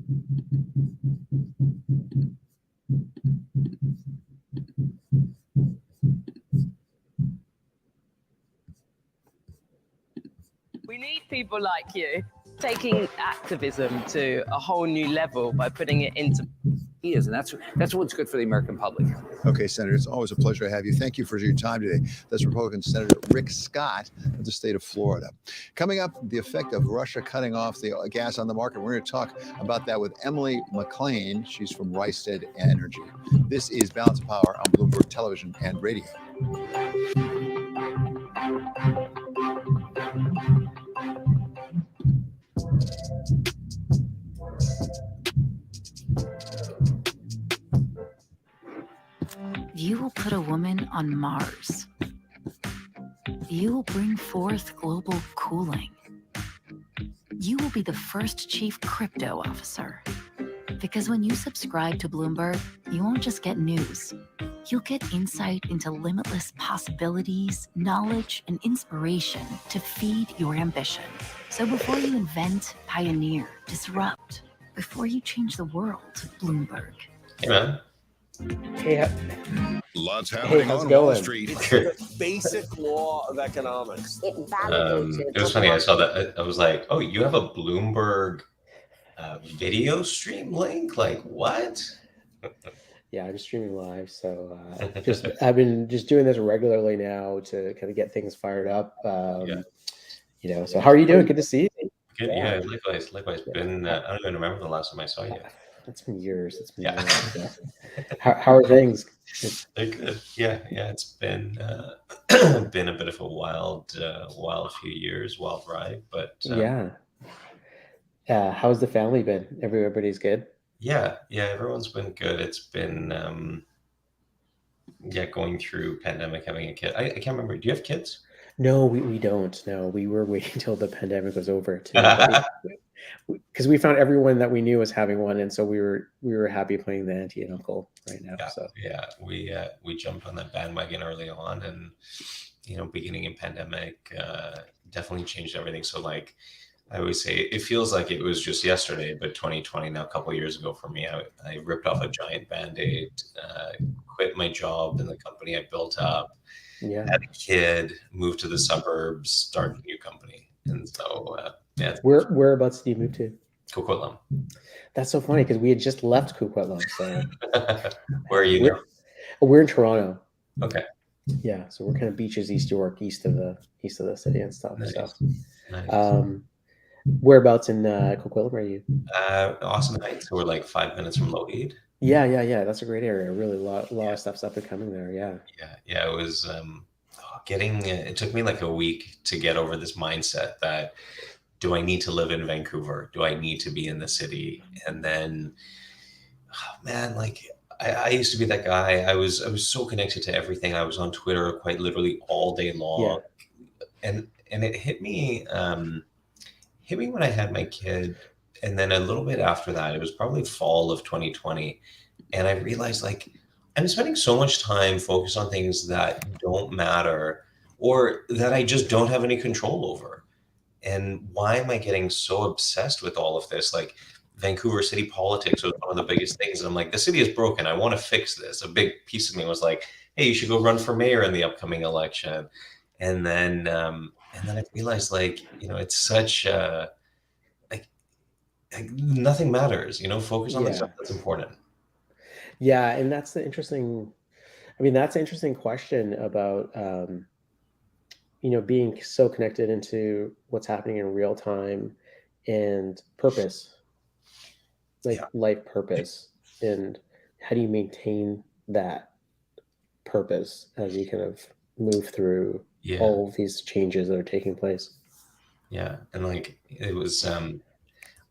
We need people like you taking activism to a whole new level by putting it into. He is, and that's what's good for the American public. Okay, Senator, it's always a pleasure to have you. Thank you for your time today. That's Republican Senator Rick Scott of the state of Florida. Coming up, the effect of Russia cutting off the gas on the market. We're going to talk about that with Emily McLean. She's from Rystad Energy. This is Balance of Power on Bloomberg Television and Radio. You will put a woman on Mars. You will bring forth global cooling. You will be the first chief crypto officer. Because when you subscribe to Bloomberg, you won't just get news. You'll get insight into limitless possibilities, knowledge, and inspiration to feed your ambition. So before you invent, pioneer, disrupt, before you change the world, Bloomberg. Hey, man. Hey, Lots happening how's on it going? Wall Street. It's the basic law of economics. It was funny. I saw that. I was like, "Oh, you have a Bloomberg video stream link? Like what?" Yeah, I'm streaming live, so I've been just doing this regularly now to kind of get things fired up. You know, so how are you doing? Good to see you. Good, yeah, likewise. Been I don't even remember the last time I saw you. It's been years. Yeah. Years. How are things? They're good. Yeah. It's been been a bit of a wild few years, wild ride. But how's the family been? Everybody's good. Yeah, everyone's been good. It's been going through pandemic, having a kid. I can't remember. Do you have kids? No, we don't. No, we were waiting until the pandemic was over too. Because we found everyone that we knew was having one, and so we were happy playing the auntie and uncle right now. We jumped on that bandwagon early on, and beginning in pandemic definitely changed everything. So like I always say, it feels like it was just yesterday, but 2020 now, a couple of years ago for me, I ripped off a giant Band-Aid, quit my job in the company I built up, had a kid, moved to the suburbs, started a new company, and so. Whereabouts do you move to? Coquitlam. That's so funny because we had just left Coquitlam. So where are you now? We're in Toronto. Okay. Yeah, so we're kind of beaches, East York, east of the city and stuff. Nice. Nice. Whereabouts in Coquitlam are you? Awesome Heights. So we're like 5 minutes from Lougheed. Yeah. That's a great area. Really, a lot of stuff's up and coming there. Yeah. It was it took me like a week to get over this mindset that. Do I need to live in Vancouver? Do I need to be in the city? And then, I used to be that guy. I was so connected to everything. I was on Twitter quite literally all day long. Yeah. And it hit me when I had my kid. And then a little bit after that, it was probably fall of 2020. And I realized I'm spending so much time focused on things that don't matter or that I just don't have any control over. And why am I getting so obsessed with all of this? Like Vancouver city politics was one of the biggest things. And I'm like, the city is broken. I want to fix this. A big piece of me was like, hey, you should go run for mayor in the upcoming election. And then I realized it's such nothing matters, focus on the stuff that's important. Yeah. And that's the interesting question about, being so connected into what's happening in real time and purpose, life purpose, and how do you maintain that purpose as you kind of move through all of these changes that are taking place? Yeah. And it was,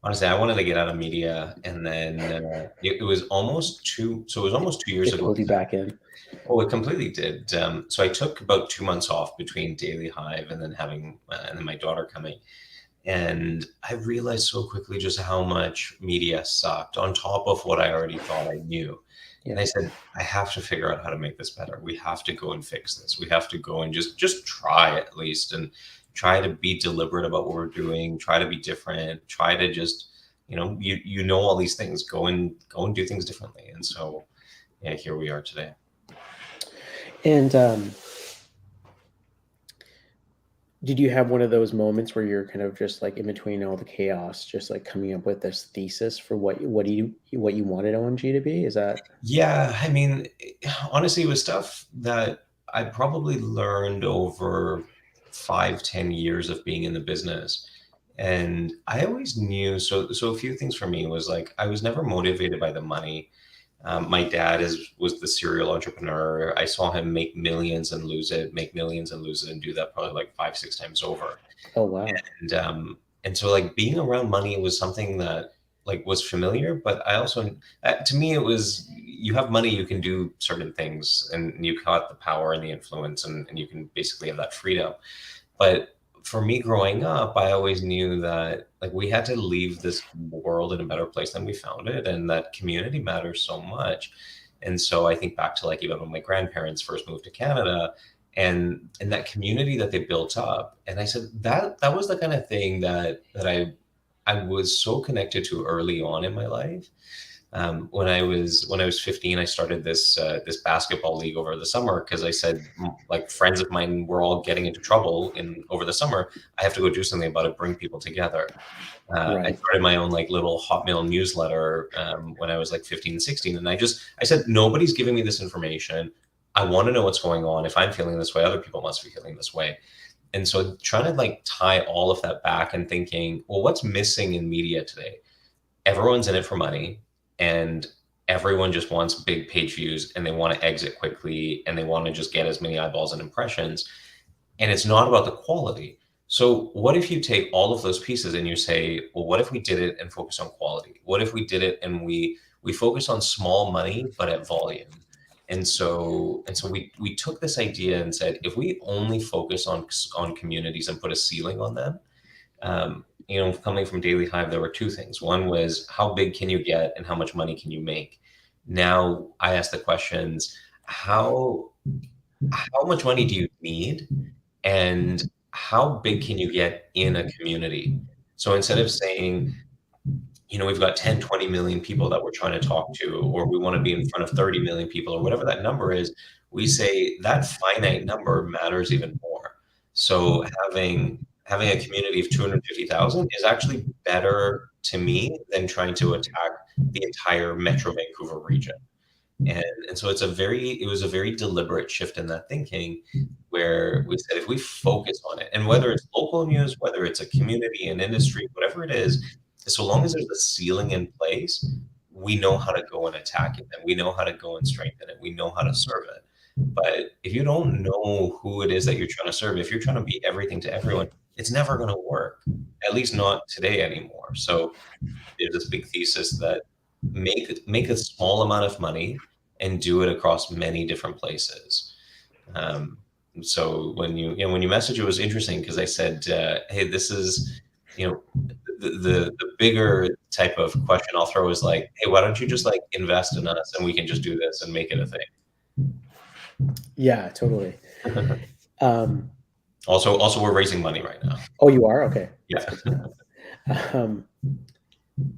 honestly, I wanted to get out of media, and then it was almost 2 years ago. It pulled you back in. Oh, it completely did. So I took about 2 months off between Daily Hive and then having and then my daughter coming, and I realized so quickly just how much media sucked on top of what I already thought I knew. Yeah. And I said, I have to figure out how to make this better. We have to go and fix this. We have to go and just try at least, and try to be deliberate about what we're doing. Try to be different. Try to just you know all these things, go and do things differently. And so, yeah, here we are today. And did you have one of those moments where you're kind of just like in between all the chaos, just like coming up with this thesis for what you wanted OMG to be? Is that? Yeah, I mean, honestly, it was stuff that I probably learned over 5-10 years of being in the business. And I always knew, so a few things for me was like, I was never motivated by the money. My dad was the serial entrepreneur. I saw him make millions and lose it, make millions and lose it, and do that probably like 5-6 times over. Oh, wow. And so like being around money was something that like was familiar, but I also, to me, it was, you have money, you can do certain things, and you got the power and the influence, and you can basically have that freedom. But for me growing up, I always knew that like we had to leave this world in a better place than we found it, and that community matters so much. And so I think back to like even when my grandparents first moved to Canada, and that community that they built up, and I said that was the kind of thing that I was so connected to early on in my life. When I was 15, I started this basketball league over the summer because I said, like, friends of mine were all getting into trouble in over the summer. I have to go do something about it, bring people together. I Right. started my own like little Hotmail newsletter when I was like 15, 16, and I said, nobody's giving me this information. I want to know what's going on. If I'm feeling this way, other people must be feeling this way. And so trying to like tie all of that back and thinking, well, what's missing in media today? Everyone's in it for money, and everyone just wants big page views, and they want to exit quickly, and they want to just get as many eyeballs and impressions. And it's not about the quality. So what if you take all of those pieces and you say, well, what if we did it and focus on quality? What if we did it and we focus on small money but at volume? And so we took this idea and said, if we only focus on communities and put a ceiling on them, coming from Daily Hive, there were two things. One was, how big can you get and how much money can you make? Now I ask the questions, how much money do you need, and how big can you get in a community? So instead of saying, we've got 10, 20 million people that we're trying to talk to, or we want to be in front of 30 million people, or whatever that number is, we say that finite number matters even more. So having a community of 250,000 is actually better to me than trying to attack the entire Metro Vancouver region. And so it was a very deliberate shift in that thinking, where we said, if we focus on it, and whether it's local news, whether it's a community, an industry, whatever it is, so long as there's a ceiling in place, we know how to go and attack it, and we know how to go and strengthen it. We know how to serve it. But if you don't know who it is that you're trying to serve, if you're trying to be everything to everyone, it's never going to work, at least not today anymore. So there's this big thesis that make a small amount of money and do it across many different places. So when you message, it was interesting because I said, hey, this is, the bigger type of question I'll throw is like, hey, why don't you just like invest in us and we can just do this and make it a thing. Yeah, totally. Also, we're raising money right now. Oh, you are? Okay. Yeah.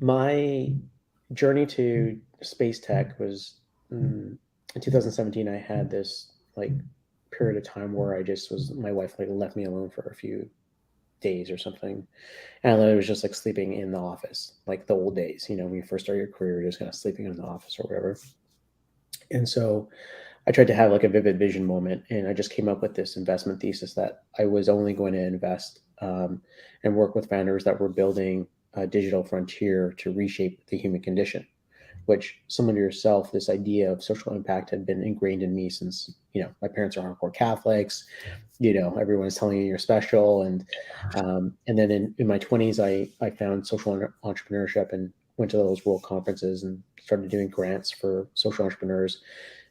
My journey to SpaceTech was in 2017. I had this like period of time where my wife like left me alone for a few days or something, and I was just like sleeping in the office, like the old days, when you first start your career, you're just kind of sleeping in the office or whatever. And so I tried to have like a vivid vision moment, and I just came up with this investment thesis that I was only going to invest and work with founders that were building a digital frontier to reshape the human condition, which, similar to yourself, this idea of social impact had been ingrained in me since, my parents are hardcore Catholics, everyone's telling you you're special. And then in my 20s, I found social entrepreneurship and went to those world conferences and started doing grants for social entrepreneurs.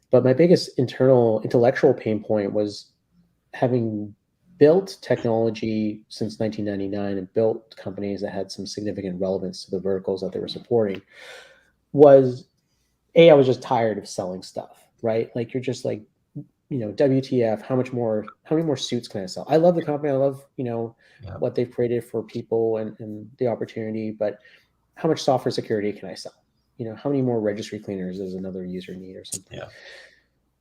But my biggest intellectual pain point was, having built technology since 1999 and built companies that had some significant relevance to the verticals that they were supporting, was I was just tired of selling stuff, right? Like, you're just like, WTF, how many more suits can I sell? I love the company. I love, what they've created for people and the opportunity, but how much software security can I sell? How many more registry cleaners does another user need or something? Yeah.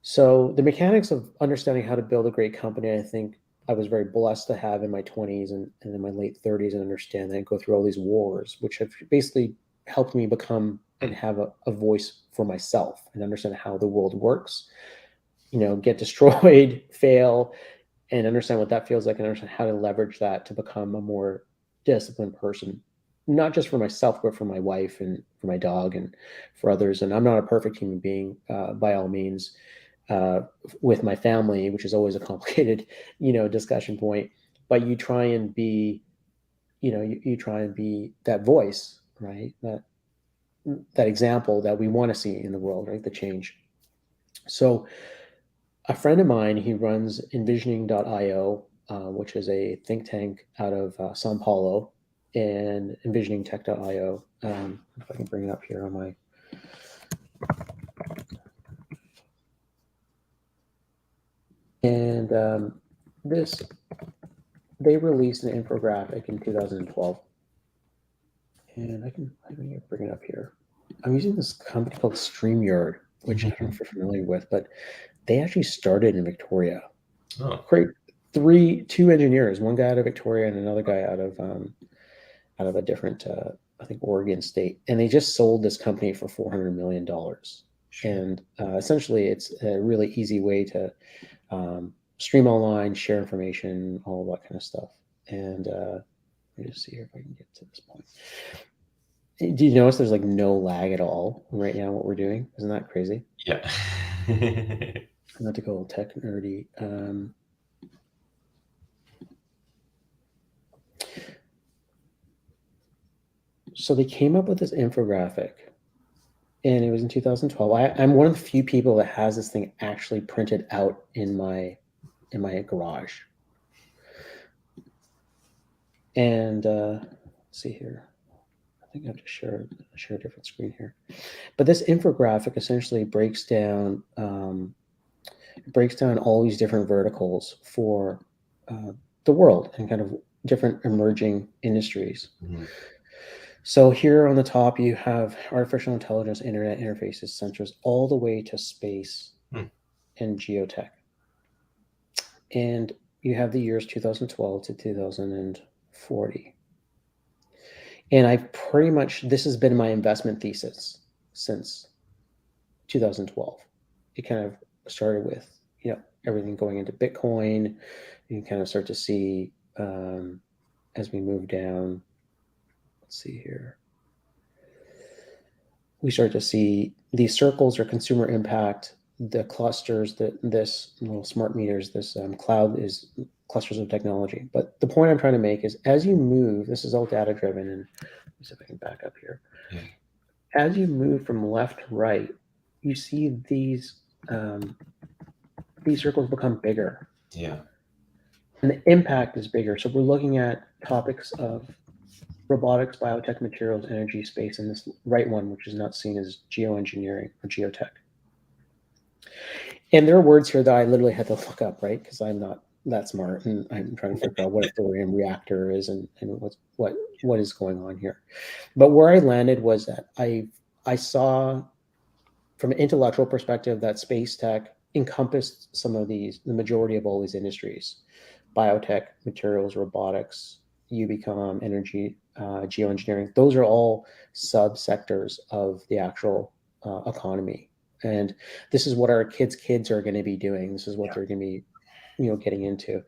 So the mechanics of understanding how to build a great company, I think I was very blessed to have in my 20s and in my late 30s, and understand that and go through all these wars, which have basically helped me become and have a voice for myself and understand how the world works, get destroyed, fail, and understand what that feels like, and understand how to leverage that to become a more disciplined person, not just for myself, but for my wife and for my dog and for others. And I'm not a perfect human being by all means, with my family, which is always a complicated, discussion point. But you try and be, you try and be that voice, right? That example that we want to see in the world, right? The change. So a friend of mine, he runs envisioning.io, which is a think tank out of Sao Paulo, and envisioningtech.io. If I can bring it up here on my. And they released an infographic in 2012. And I can bring it up here. I'm using this company called StreamYard, which I don't know if you're familiar with, but they actually started in Victoria. Oh. Great. Two engineers, one guy out of Victoria and another guy out of a different, I think, Oregon state. And they just sold this company for $400 million. Sure. And essentially, it's a really easy way to stream online, share information, all that kind of stuff. And let me just see here if I can get to this point. Do you notice there's like no lag at all right now, what we're doing? Isn't that crazy? Yeah. Not to go all tech nerdy. So they came up with this infographic, and it was in 2012. I'm one of the few people that has this thing actually printed out in my garage. And let's see here. I think I have to share a different screen here. But this infographic essentially breaks down all these different verticals for the world and kind of different emerging industries. Mhm. So here on the top, you have artificial intelligence, internet interfaces, sensors, all the way to space and geotech. And you have the years 2012 to 2040. And this has been my investment thesis since 2012. It kind of started with, everything going into Bitcoin. You can kind of start to see as we move down. Let's see here. We start to see these circles or consumer impact, the clusters, this little smart meters, this cloud is clusters of technology. But the point I'm trying to make is, as you move, this is all data driven, and let me see if I can back up here. Yeah. As you move from left to right, you see these circles become bigger. Yeah. And the impact is bigger. So we're looking at topics of robotics, biotech, materials, energy, space, and this right one, which is not seen as geoengineering or geotech. And there are words here that I literally had to look up, right? Because I'm not that smart, and I'm trying to figure out what a thorium reactor is and what is going on here. But where I landed was that I saw, from an intellectual perspective, that SpaceTech encompassed the majority of all these industries: biotech, materials, robotics, UBCOM, energy, geoengineering. Those are all subsectors of the actual economy. And this is what our kids are going to be doing. This is what they're going to be, getting into.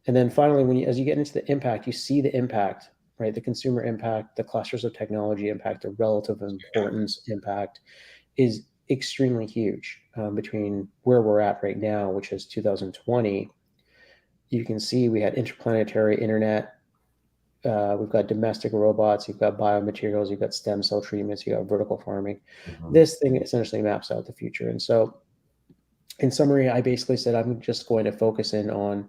And then finally, as you get into the impact, you see the impact, right? The consumer impact, the clusters of technology impact, the relative importance impact is extremely huge between where we're at right now, which is 2020. You can see we had interplanetary internet. We've got domestic robots. You've got biomaterials. You've got stem cell treatments. You got vertical farming. Mhm. This thing essentially maps out the future. And so, in summary, I basically said I'm just going to focus in on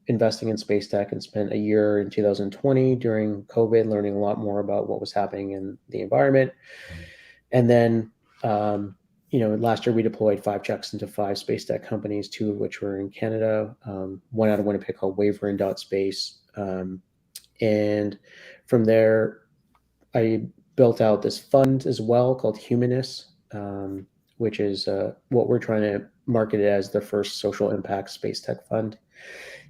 investing in SpaceTech, and spent a year in 2020 during COVID learning a lot more about what was happening in the environment. And then, last year we deployed 5 checks into 5 SpaceTech companies, 2 of which were in Canada, one out of Winnipeg called Wavering.Space. And from there, I built out this fund as well called Humanus, which is what we're trying to market it as the first social impact space tech fund,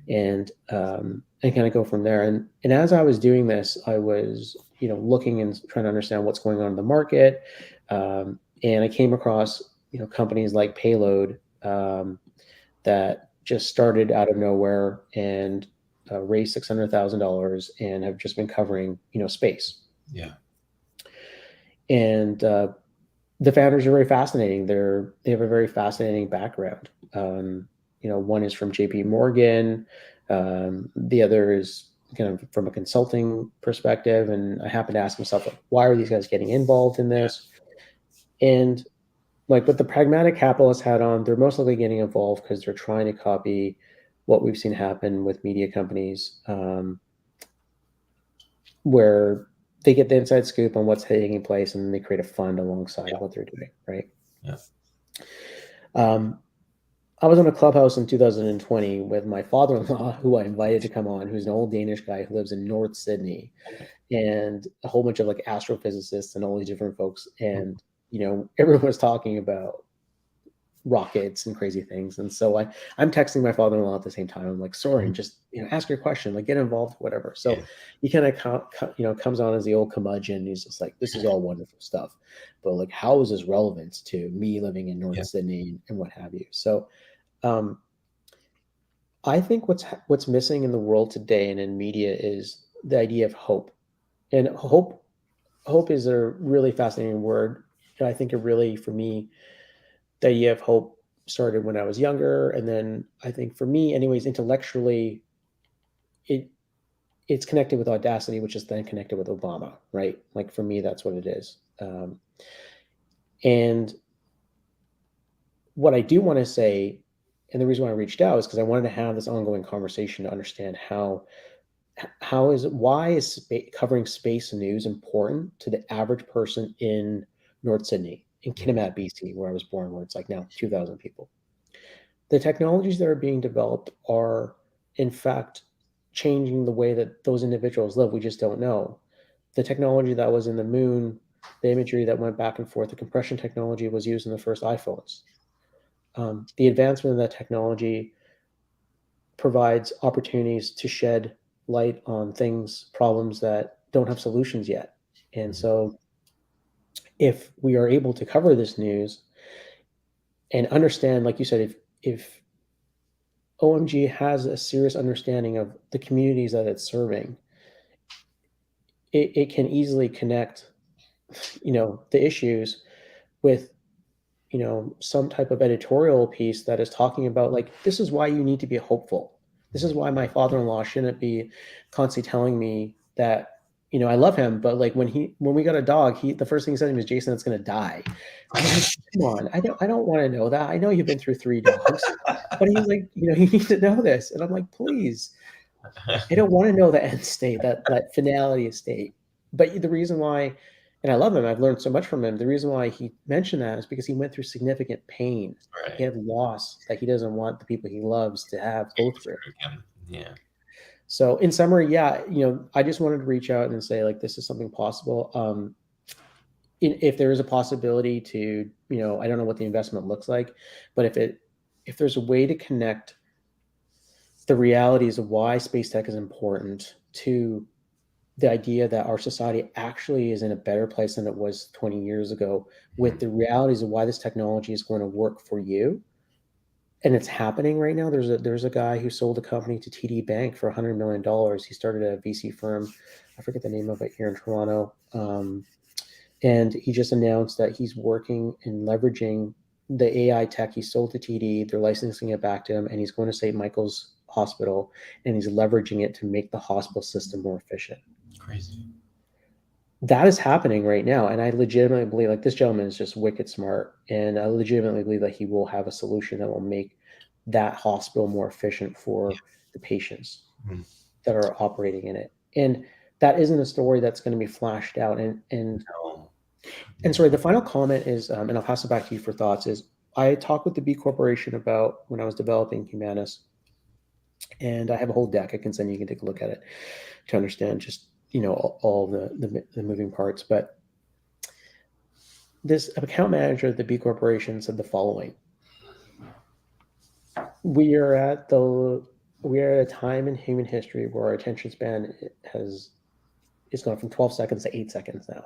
and kind of go from there. And as I was doing this, I was looking and trying to understand what's going on in the market, and I came across companies like Payload that just started out of nowhere and raised $600,000 and have just been covering space. Yeah. And the founders are very fascinating. They have a very fascinating background. One is from JP Morgan. The other is kind of from a consulting perspective. And I happened to ask myself, like, why are these guys getting involved in this? And like with the pragmatic capitalist hat on, they're most likely getting involved because they're trying to copy what we've seen happen with media companies, where they get the inside scoop on what's taking place and then they create a fund alongside what they're doing, right? Yeah. I was on a Clubhouse in 2020 with my father-in-law, who I invited to come on, who's an old Danish guy who lives in North Sydney, and a whole bunch of like astrophysicists and all these different folks. And, everyone was talking about rockets and crazy things. And so I'm texting my father-in-law at the same time. I'm like, Soren, just, ask your question, like get involved, whatever. So he kind of comes on as the old curmudgeon. He's just like, this is all wonderful stuff, but like, how is this relevant to me living in North Sydney and what have you? So, I think what's missing in the world today and in media is the idea of hope. And hope is a really fascinating word. And I think it really, for me, the idea of hope started when I was younger. And then I think for me, anyways, intellectually, it's connected with audacity, which is then connected with Obama, right? Like for me, that's what it is. And what I do want to say, and the reason why I reached out is because I wanted to have this ongoing conversation to understand why is covering space news important to the average person in North Sydney, in Kitimat, BC, where I was born, where it's like now 2,000 people. The technologies that are being developed are, in fact, changing the way that those individuals live. We just don't know. The technology that was in the moon, the imagery that went back and forth, the compression technology was used in the first iPhones. The advancement of that technology provides opportunities to shed light on problems that don't have solutions yet. And so if we are able to cover this news and understand, like you said, if OMG has a serious understanding of the communities that it's serving, it can easily connect, the issues with some type of editorial piece that is talking about, like, this is why you need to be hopeful. This is why my father-in-law shouldn't be constantly telling me that, I love him, but like when we got a dog, the first thing he said to me was, Jason, it's going to die. I'm like, come on, I don't want to know that. I know you've been through 3 dogs, but he's like, you need to know this. And I'm like, please, I don't want to know the end state, that finality state. But the reason why, and I love him, I've learned so much from him. The reason why he mentioned that is because he went through significant pain. Right. He had loss that he doesn't want the people he loves to go through. Yeah. So in summary, I just wanted to reach out and say, like, this is something possible. If there is a possibility to, I don't know what the investment looks like, but if there's a way to connect the realities of why space tech is important to the idea that our society actually is in a better place than it was 20 years ago, with the realities of why this technology is going to work for you. And it's happening right now. There's a guy who sold a company to TD Bank for $100 million. He started a VC firm. I forget the name of it, here in Toronto. And he just announced that he's working and leveraging the AI tech he sold to TD. They're licensing it back to him, and he's going to St. Michael's Hospital, and he's leveraging it to make the hospital system more efficient. Crazy. That is happening right now. And I legitimately believe, like, this gentleman is just wicked smart. And I legitimately believe that he will have a solution that will make that hospital more efficient for the patients that are operating in it. And that isn't a story that's going to be flashed out. And sorry, the final comment is, and I'll pass it back to you for thoughts, is I talked with the B Corporation about when I was developing Humanus, and I have a whole deck I can send you. You can take a look at it to understand just all the moving parts. But this account manager at the B Corporation said the following: we are at a time in human history where our attention span is gone from 12 seconds to 8 seconds now.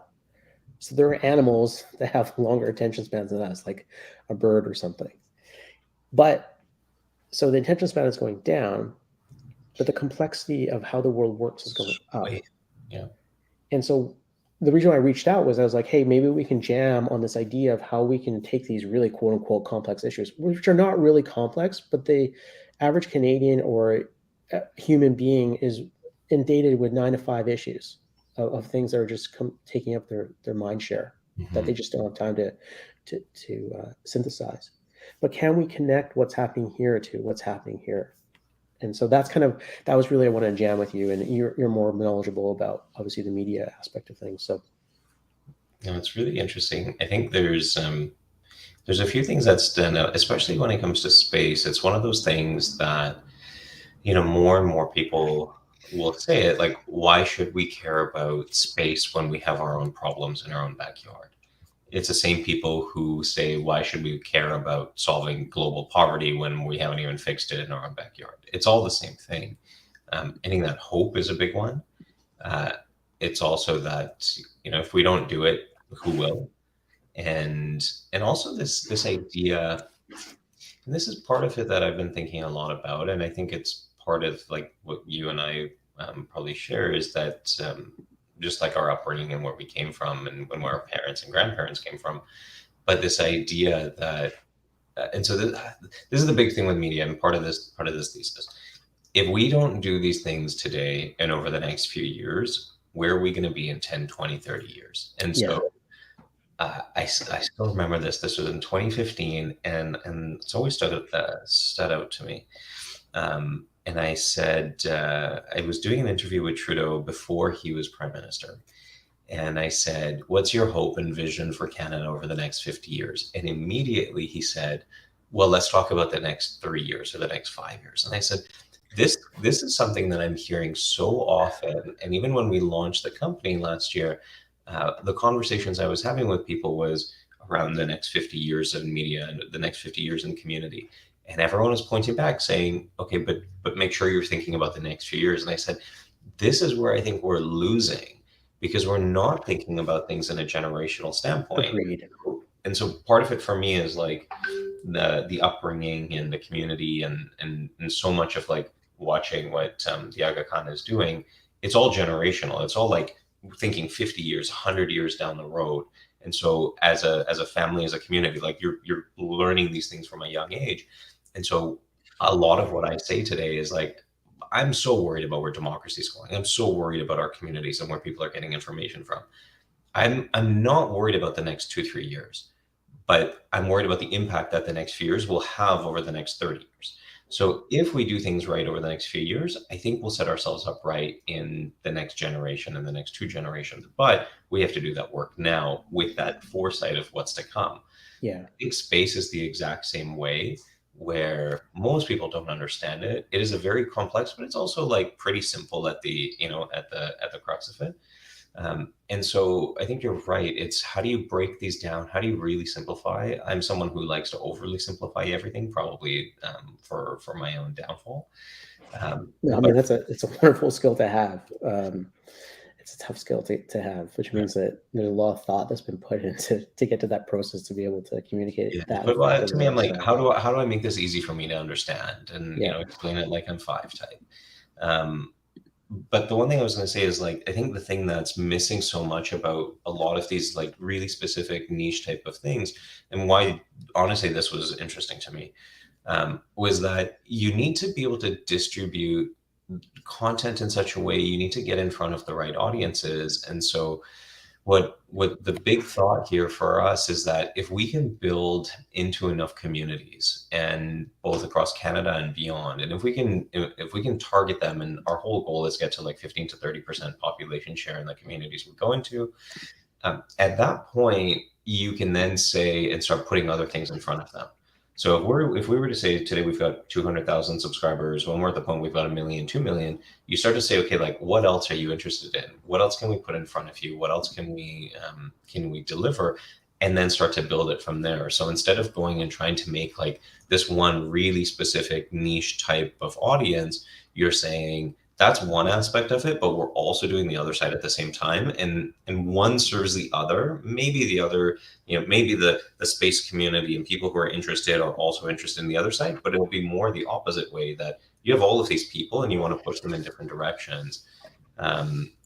So there are animals that have longer attention spans than us, like a bird or something. But so the attention span is going down, but the complexity of how the world works is going up. Yeah. And so the reason why I reached out was I was like, hey, maybe we can jam on this idea of how we can take these really quote unquote complex issues, which are not really complex, but the average Canadian or human being is inundated with 9 to 5 issues of things that are just taking up their mind share that they just don't have time to synthesize. But can we connect what's happening here to what's happening here? And so that was really, I wanted to jam with you, and you're more knowledgeable about obviously the media aspect of things. So it's really interesting. I think there's a few things that stand out, especially when it comes to space. It's one of those things that, more and more people will say it, like, why should we care about space when we have our own problems in our own backyard? It's the same people who say, why should we care about solving global poverty when we haven't even fixed it in our own backyard? It's all the same thing. I think that hope is a big one. It's also that, if we don't do it, who will? And also this idea, and this is part of it that I've been thinking a lot about, and I think it's part of like what you and I probably share, is that just like our upbringing and where we came from and where our parents and grandparents came from, but this idea that, and so this is the big thing with media, and part of this thesis. If we don't do these things today and over the next few years, where are we going to be in 10, 20, 30 years? And so I still remember this was in 2015, and it's always stood out to me. And I said, I was doing an interview with Trudeau before he was prime minister. And I said, what's your hope and vision for Canada over the next 50 years? And immediately he said, well, let's talk about the next 3 years or the next 5 years. And I said, this is something that I'm hearing so often. And even when we launched the company last year, the conversations I was having with people was around the next 50 years in media and the next 50 years in community. And everyone was pointing back saying, okay, but make sure you're thinking about the next few years. And I said, this is where I think we're losing, because we're not thinking about things in a generational standpoint. Agreed. And so part of it for me is like the upbringing and the community and so much of like watching what the Aga Khan is doing. It's all generational. It's all like thinking 50 years, 100 years down the road. And so as a family, as a community, like you're learning these things from a young age. And so a lot of what I say today is like, I'm so worried about where democracy is going. I'm so worried about our communities and where people are getting information from. I'm not worried about the next 2-3 years, but I'm worried about the impact that the next few years will have over the next 30 years. So if we do things right over the next few years, I think we'll set ourselves up right in the next generation and the next 2 generations. But we have to do that work now with that foresight of what's to come. Yeah. I think space is the exact same way, where most people don't understand it. It is a very complex, but it's also like pretty simple at the crux of it. And so I think you're right. It's how do you break these down? How do you really simplify? I'm someone who likes to overly simplify everything, probably for my own downfall. No, I mean, it's a wonderful skill to have. It's a tough skill to have, which means that there's a lot of thought that's been put into to get to that process to be able to communicate that. But to me, I'm like, how do I make this easy for me to understand and explain it like I'm 5 type. But the one thing I was going to say is like, I think the thing that's missing so much about a lot of these like really specific niche type of things, and why honestly this was interesting to me, was that you need to be able to distribute content in such a way, you need to get in front of the right audiences. And so what the big thought here for us is that if we can build into enough communities, and both across Canada and beyond, and if we can target them, and our whole goal is get to like 15 to 30% population share in the communities we go into, at that point you can then say and start putting other things in front of them. So if we were to say today we've got 200,000 subscribers, when we're at the point we've got 1 million, 2 million, you start to say, okay, like what else are you interested in? What else can we put in front of you? What else can we deliver? And then start to build it from there. So instead of going and trying to make like this one really specific niche type of audience, you're saying that's one aspect of it, but we're also doing the other side at the same time. And one serves the other. Maybe the other, maybe the space community and people who are interested are also interested in the other side, but it'll be more the opposite way, that you have all of these people and you want to push them in different directions.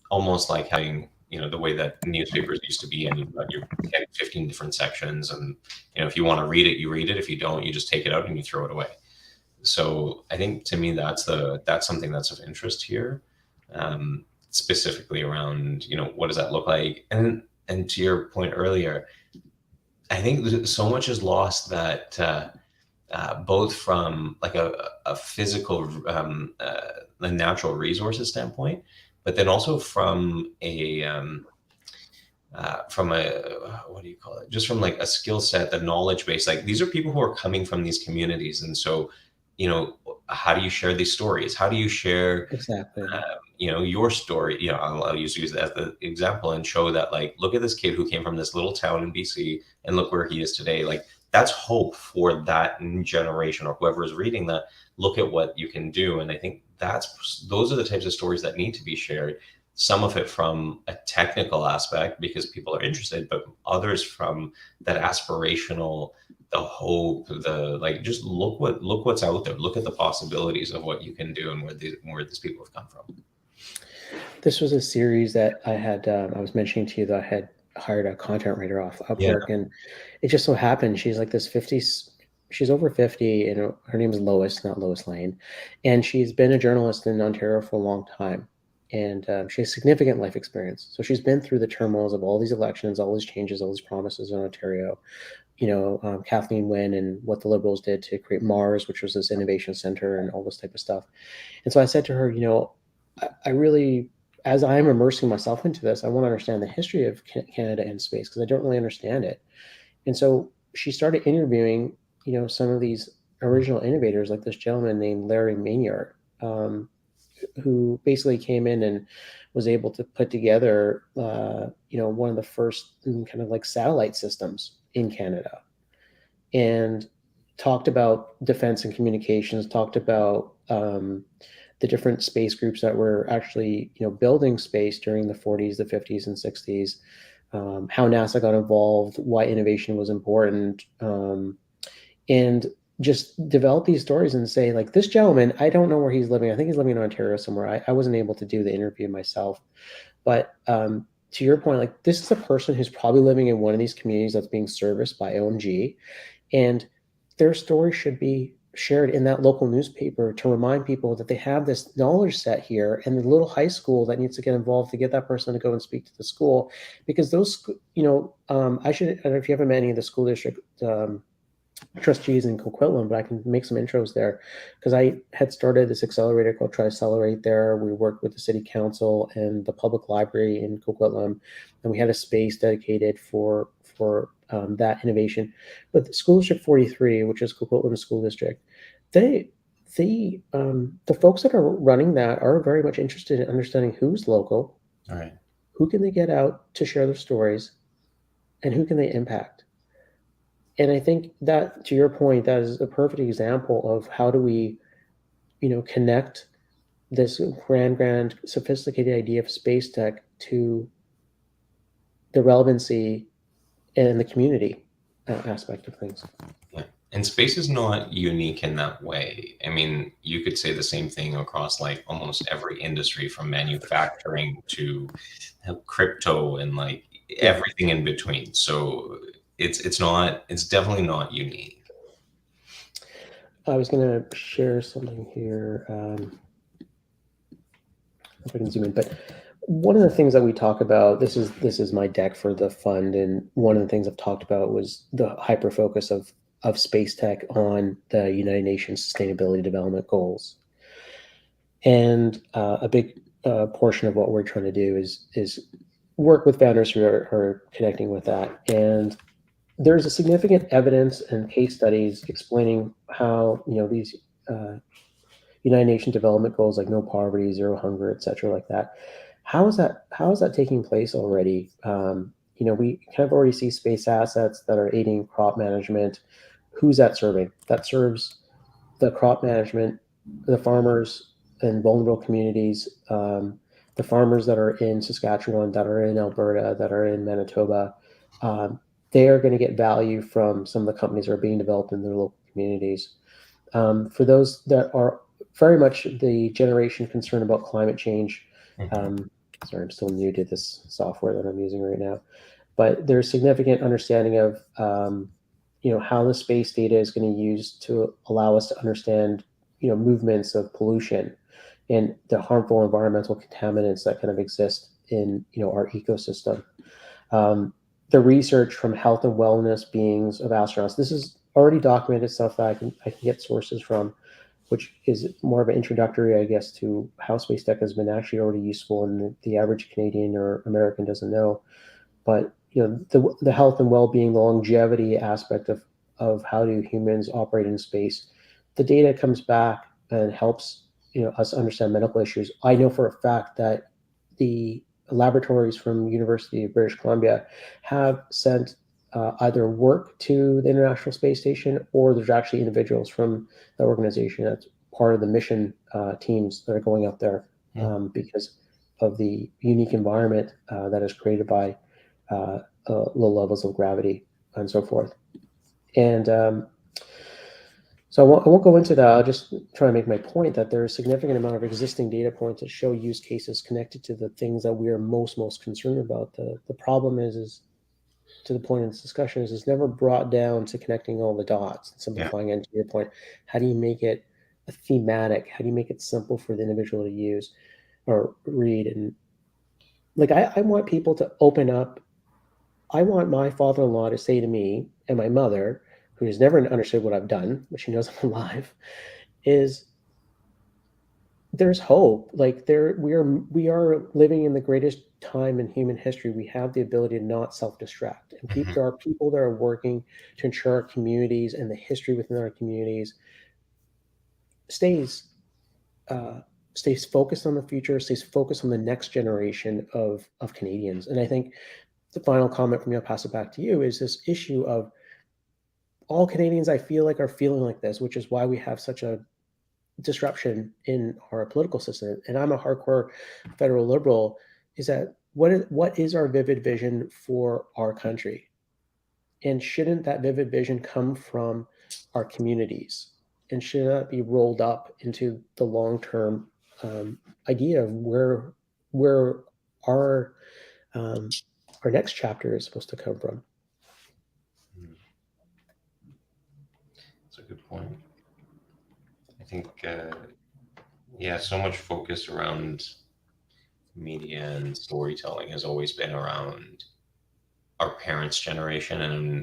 Almost like having, the way that newspapers used to be, and you've got your 10, 15 different sections, and if you want to read it, you read it. If you don't, you just take it out and you throw it away. So I think to me that's something that's of interest here, specifically around what does that look like, and to your point earlier, I think so much is lost that both from like a physical, the natural resources standpoint, but then also from a what do you call it? Just from like a skill set, the knowledge base. Like these are people who are coming from these communities, and so how do you share these stories? How do you share Exactly. your story? I'll use that as the example and show that, like, look at this kid who came from this little town in BC and look where he is today. Like that's hope for that generation or whoever is reading that. Look at what you can do. And I think those are the types of stories that need to be shared. Some of it from a technical aspect because people are interested, but others from that aspirational, the hope, the like, just look what's out there. Look at the possibilities of what you can do and where these people have come from. This was a series that I had, I was mentioning to you that I had hired a content writer off Upwork, and it just so happened she's like this 50s, she's over 50, and her name is Lois, not Lois Lane, and she's been a journalist in Ontario for a long time, and she has significant life experience. So she's been through the turmoils of all these elections, all these changes, all these promises in Ontario. Kathleen Wynne and what the Liberals did to create Mars, which was this innovation center and all this type of stuff. And so I said to her, I really, as I am immersing myself into this, I want to understand the history of Canada and space because I don't really understand it. And so she started interviewing, some of these original innovators, like this gentleman named Larry Maynard, who basically came in and was able to put together, one of the first kind of like satellite systems in Canada, and talked about defense and communications, talked about the different space groups that were actually, building space during the 40s, the 50s, and 60s, how NASA got involved, why innovation was important, and just develop these stories and say, like, this gentleman, I don't know where he's living. I think he's living in Ontario somewhere. I wasn't able to do the interview myself, but to your point, like, this is a person who's probably living in one of these communities that's being serviced by OMG, and their story should be shared in that local newspaper to remind people that they have this knowledge set here, and the little high school that needs to get involved to get that person to go and speak to the school, because those, I don't know if you haven't met any of the school district trustees in Coquitlam, but I can make some intros there because I had started this accelerator called Try Accelerate there. We worked with the city council and the public library in Coquitlam, and we had a space dedicated for that innovation. But the School District 43, which is Coquitlam School District, the folks that are running that are very much interested in understanding who's local, all right, who can they get out to share their stories, and who can they impact. And I think that, to your point, that is a perfect example of how do we, connect this grand, sophisticated idea of space tech to the relevancy and the community aspect of things. Yeah. And space is not unique in that way. I mean, you could say the same thing across like almost every industry, from manufacturing to crypto and like everything in between. So it's definitely not unique. I was going to share something here. If I can zoom in, but one of the things that we talk about, this is my deck for the fund, and one of the things I've talked about was the hyper focus of space tech on the United Nations Sustainability Development Goals. And a big portion of what we're trying to do is work with founders who are connecting with that. And there's a significant evidence and case studies explaining how these United Nations development goals like no poverty, zero hunger, etc., like that. How is that taking place already? We kind of already see space assets that are aiding crop management. Who's that serving? That serves the crop management, the farmers in vulnerable communities, the farmers that are in Saskatchewan, that are in Alberta, that are in Manitoba. Um, they are going to get value from some of the companies that are being developed in their local communities. For those that are very much the generation concerned about climate change, sorry, I'm still new to this software that I'm using right now, but there's significant understanding of how the space data is going to use to allow us to understand movements of pollution and the harmful environmental contaminants that kind of exist in our ecosystem. The research from health and wellness beings of astronauts. This is already documented stuff that I can get sources from, which is more of an introductory, I guess, to how SpaceTech has been actually already useful, and the average Canadian or American doesn't know. But the health and well-being, the longevity aspect of how do humans operate in space, the data comes back and helps us understand medical issues. I know for a fact that the laboratories from University of British Columbia have sent either work to the International Space Station, or there's actually individuals from the organization that's part of the mission teams that are going up there because of the unique environment that is created by low levels of gravity and so forth. And so I won't go into that. I'll just try to make my point that there's a significant amount of existing data points that show use cases connected to the things that we are most concerned about. The problem is to the point in this discussion is it's never brought down to connecting all the dots and simplifying it. To your point, how do you make it a thematic? How do you make it simple for the individual to use or read? And like I want people to open up. I want my father-in-law to say to me and my mother, who has never understood what I've done, but she knows I'm alive, is there's hope. Like we are living in the greatest time in human history. We have the ability to not self-destruct, and there are people that are working to ensure our communities and the history within our communities stays focused on the future, stays focused on the next generation of Canadians. And I think the final comment from me, I'll pass it back to you, is this issue of all Canadians, I feel like, are feeling like this, which is why we have such a disruption in our political system. And I'm a hardcore federal liberal. Is that what is our vivid vision for our country? And shouldn't that vivid vision come from our communities? And should that be rolled up into the long-term idea of where our next chapter is supposed to come from? That's a good point. I think, so much focus around media and storytelling has always been around our parents' generation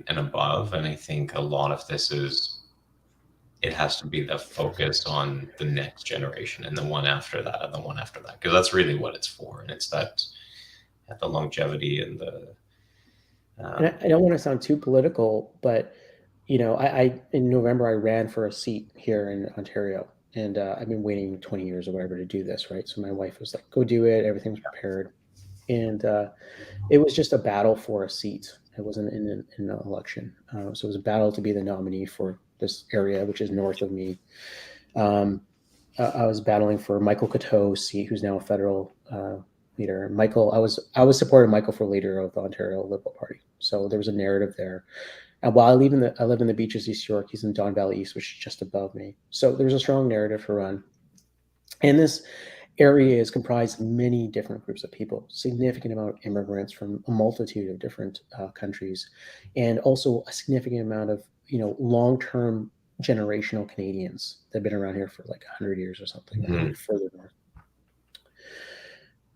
and above. And I think a lot of this it has to be the focus on the next generation and the one after that and the one after that, because that's really what it's for. And it's that the longevity and the. And I don't want to sound too political, but I in November I ran for a seat here in Ontario, and I've been waiting 20 years or whatever to do this, right? So my wife was like, "Go do it. Everything's prepared," and it was just a battle for a seat. It wasn't in an election, so it was a battle to be the nominee for this area, which is north of me. I was battling for Michael Coteau's seat, who's now a federal leader. Michael, I was supporting Michael for leader of the Ontario Liberal Party, so there was a narrative there. And while I live in the Beaches, East York, he's in Don Valley East, which is just above me. So there's a strong narrative to run. And this area is comprised of many different groups of people, significant amount of immigrants from a multitude of different countries, and also a significant amount of long-term generational Canadians that have been around here for like 100 years or something, or even further north.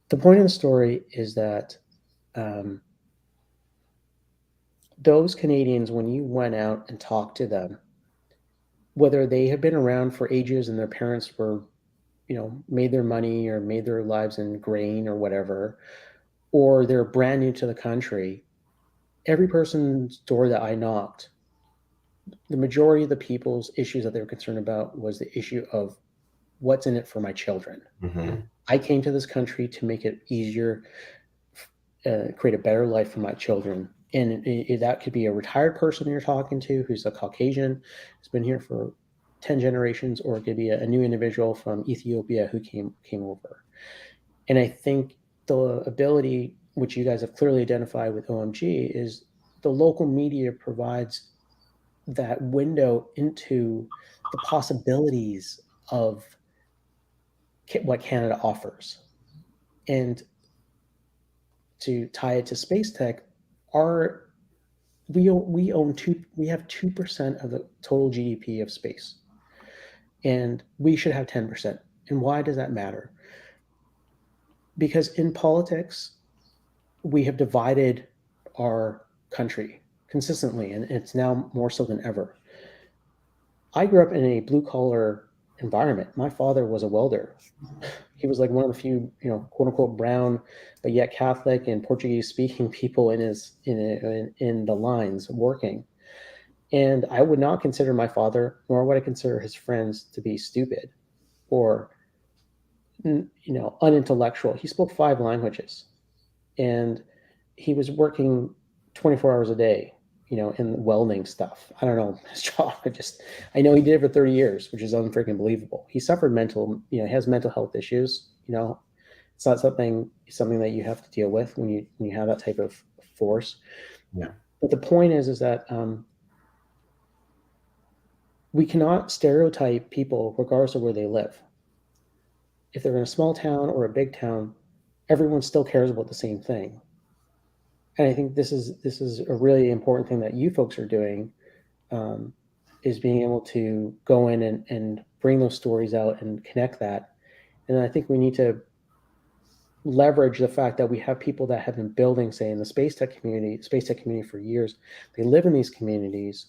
The point of the story is that those Canadians, when you went out and talked to them, whether they have been around for ages and their parents were, made their money or made their lives in grain or whatever, or they're brand new to the country, every person's door that I knocked, the majority of the people's issues that they were concerned about was the issue of what's in it for my children. Mm-hmm. I came to this country to make it easier, create a better life for my children. And that could be a retired person you're talking to who's a Caucasian, who's been here for 10 generations, or it could be a new individual from Ethiopia who came over. And I think the ability, which you guys have clearly identified with OMG, is the local media provides that window into the possibilities of what Canada offers. And to tie it to SpaceTech, we have 2% of the total GDP of space, and we should have 10%. And why does that matter? Because in politics, we have divided our country consistently, and it's now more so than ever. I grew up in a blue-collar environment. My father was a welder. He was like one of the few, quote unquote brown, but yet Catholic and Portuguese speaking people in the lines working. And I would not consider my father, nor would I consider his friends, to be stupid or unintellectual. He spoke 5 languages, and he was working 24 hours a day, in welding stuff. I don't know his job. I know he did it for 30 years, which is unfreaking believable. He suffered he has mental health issues. It's not something that you have to deal with when you have that type of force. Yeah. But the point is that we cannot stereotype people regardless of where they live. If they're in a small town or a big town, everyone still cares about the same thing. And I think this is a really important thing that you folks are doing, is being able to go in and bring those stories out and connect that. And I think we need to leverage the fact that we have people that have been building, say, in the SpaceTech community for years. They live in these communities,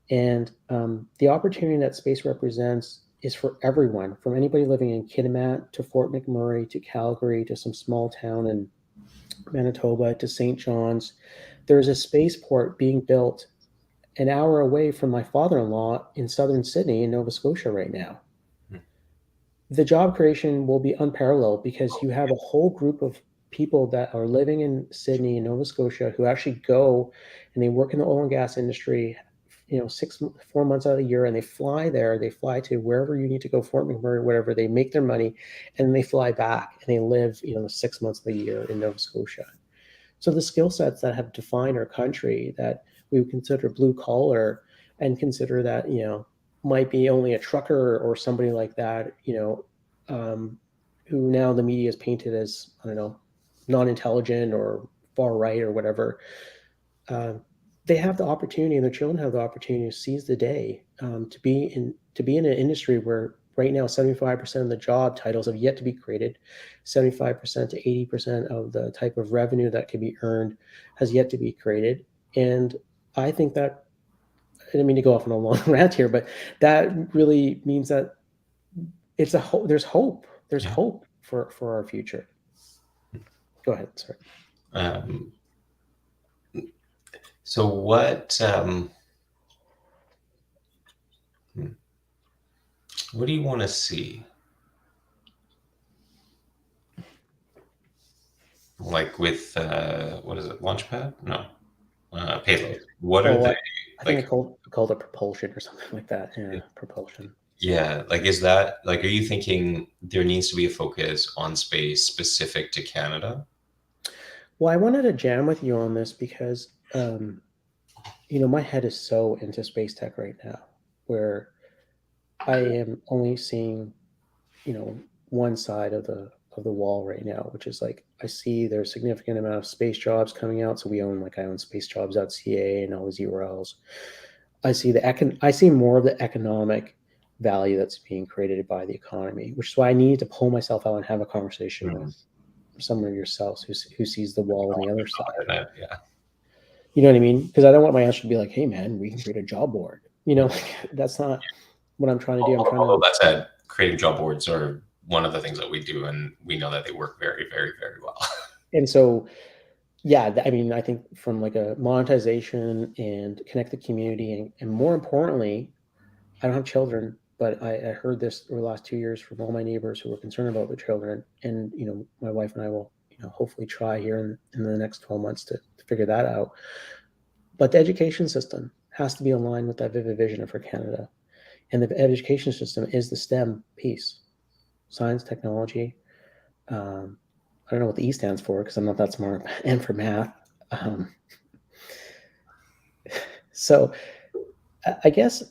and the opportunity that space represents is for everyone, from anybody living in Kitimat to Fort McMurray to Calgary to some small town in Manitoba to St. John's. There's a spaceport being built an hour away from my father-in-law in southern Sydney in Nova Scotia right now. The job creation will be unparalleled because you have a whole group of people that are living in Sydney and Nova Scotia who actually go and they work in the oil and gas industry, 4 months out of the year, and they fly there. They fly to wherever you need to go, Fort McMurray, whatever. They make their money, and then they fly back, and they live, 6 months of the year in Nova Scotia. So the skill sets that have defined our country that we would consider blue collar and consider that, might be only a trucker or somebody like that, who now the media is painted as, I don't know, non-intelligent or far right or whatever. They have the opportunity, and their children have the opportunity to seize the day, to be in an industry where right now 75% of the job titles have yet to be created, 75% to 80% of the type of revenue that can be earned has yet to be created. And I think that, I didn't mean to go off on a long rant here, but that really means that there's hope. There's hope for our future. Go ahead, sorry. So what do you want to see? Like with what is it? Launchpad? No, payload. What are they? I think I called it propulsion or something like that. Yeah, propulsion. Yeah, is that are you thinking there needs to be a focus on space specific to Canada? Well, I wanted to jam with you on this because my head is so into space tech right now, where I am only seeing, one side of the wall right now, which is I see there's a significant amount of space jobs coming out. So I own spacejobs.ca and all these URLs. I see more of the economic value that's being created by the economy, which is why I need to pull myself out and have a conversation with someone of yourselves who sees the wall on the other side. Yeah. You know what I mean? Because I don't want my answer to be like, hey man, we can create a job board. That's not what I'm trying to do. Although that said, creating job boards are one of the things that we do, and we know that they work very, very, very well. And so yeah, I mean, I think from like a monetization and connect the community, and more importantly, I don't have children, but I heard this over the last 2 years from all my neighbors who were concerned about their children, and my wife and I will hopefully try here in the next 12 months to figure that out. But the education system has to be aligned with that vivid vision for Canada, and the education system is the STEM piece: science, technology. I don't know what the E stands for because I'm not that smart, and for math. Um, so I guess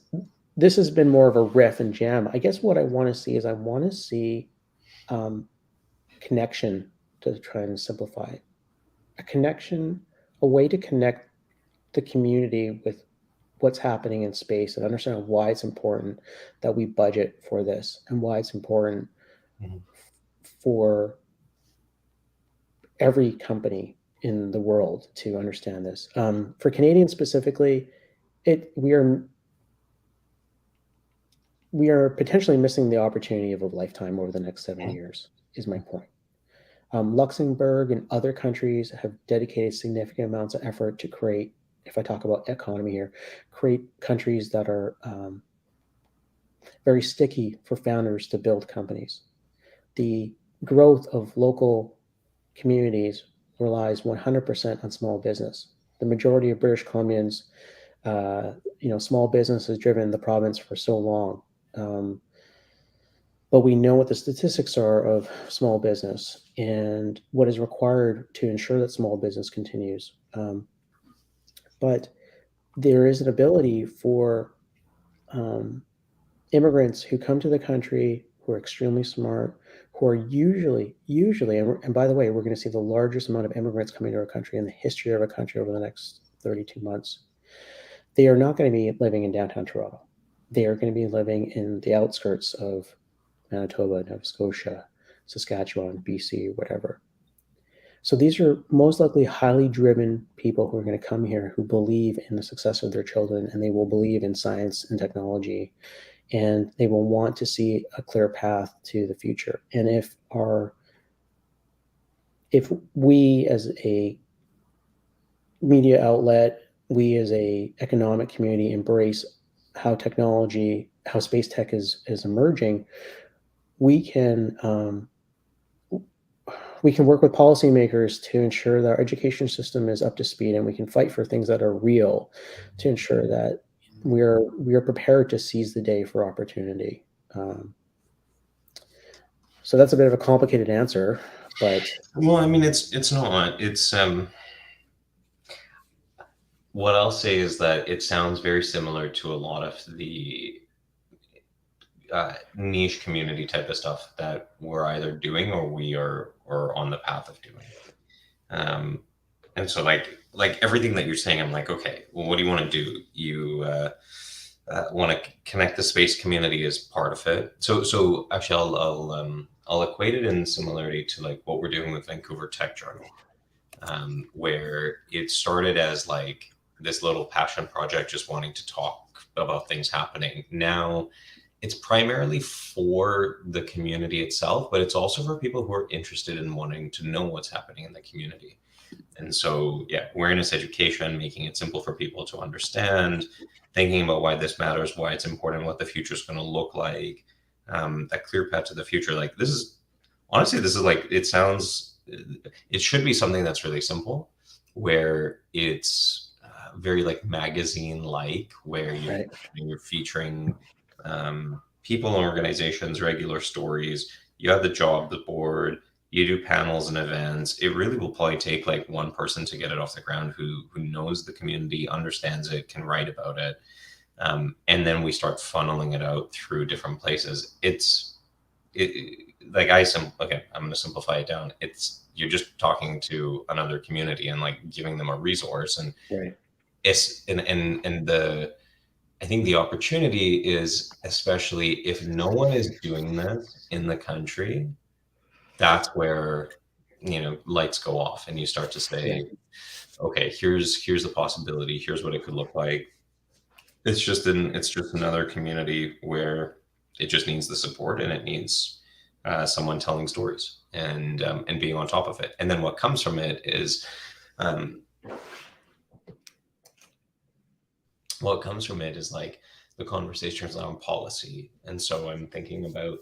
this has been more of a riff and jam. I guess what I want to see is I want to see connection, to try and simplify it. A connection, a way to connect the community with what's happening in space and understand why it's important that we budget for this and why it's important for every company in the world to understand this. For Canadians specifically, we are potentially missing the opportunity of a lifetime over the next 7 years, is my point. Luxembourg and other countries have dedicated significant amounts of effort to create, if I talk about economy here, create countries that are very sticky for founders to build companies. The growth of local communities relies 100% on small business. The majority of British Columbians, small business has driven the province for so long. But we know what the statistics are of small business and what is required to ensure that small business continues. But there is an ability for immigrants who come to the country, who are extremely smart, who are usually, and by the way, we're going to see the largest amount of immigrants coming to our country in the history of our country over the next 32 months. They are not going to be living in downtown Toronto. They are going to be living in the outskirts of Manitoba, Nova Scotia, Saskatchewan, BC, whatever. So these are most likely highly driven people who are going to come here who believe in the success of their children, and they will believe in science and technology, and they will want to see a clear path to the future. And if we as a media outlet, we as a economic community embrace how space tech is emerging, we can work with policymakers to ensure that our education system is up to speed, and we can fight for things that are real to ensure that we are prepared to seize the day for opportunity. So that's a bit of a complicated answer, but well, I mean, it's not. It's what I'll say is that it sounds very similar to a lot of the niche community type of stuff that we're either doing or we are or on the path of doing. And so like everything that you're saying, I'm like, okay, well, what do you want to do? You want to connect the space community as part of it. So actually, I'll equate it in similarity to like what we're doing with Vancouver Tech Journal, where it started as like this little passion project, just wanting to talk about things happening. Now it's primarily for the community itself, but it's also for people who are interested in wanting to know what's happening in the community. And so, yeah, awareness education, making it simple for people to understand, thinking about why this matters, why it's important, what the future is going to look like, that clear path to the future. Like this is like, it should be something that's really simple, where it's very like magazine-like, where you're featuring people and organizations, regular stories. You have the job board, you do panels and events. It really will probably take like one person to get it off the ground who knows the community, understands it, can write about it. And then we start funneling it out through different places. I'm going to simplify it down. You're just talking to another community and like giving them a resource. And I think the opportunity is, especially if no one is doing this in the country, that's where, lights go off and you start to say, okay, here's the possibility. Here's what it could look like. It's just another community where it just needs the support, and it needs someone telling stories and being on top of it. And then what comes from it is um, what comes from it is like the conversations around policy. And so I'm thinking about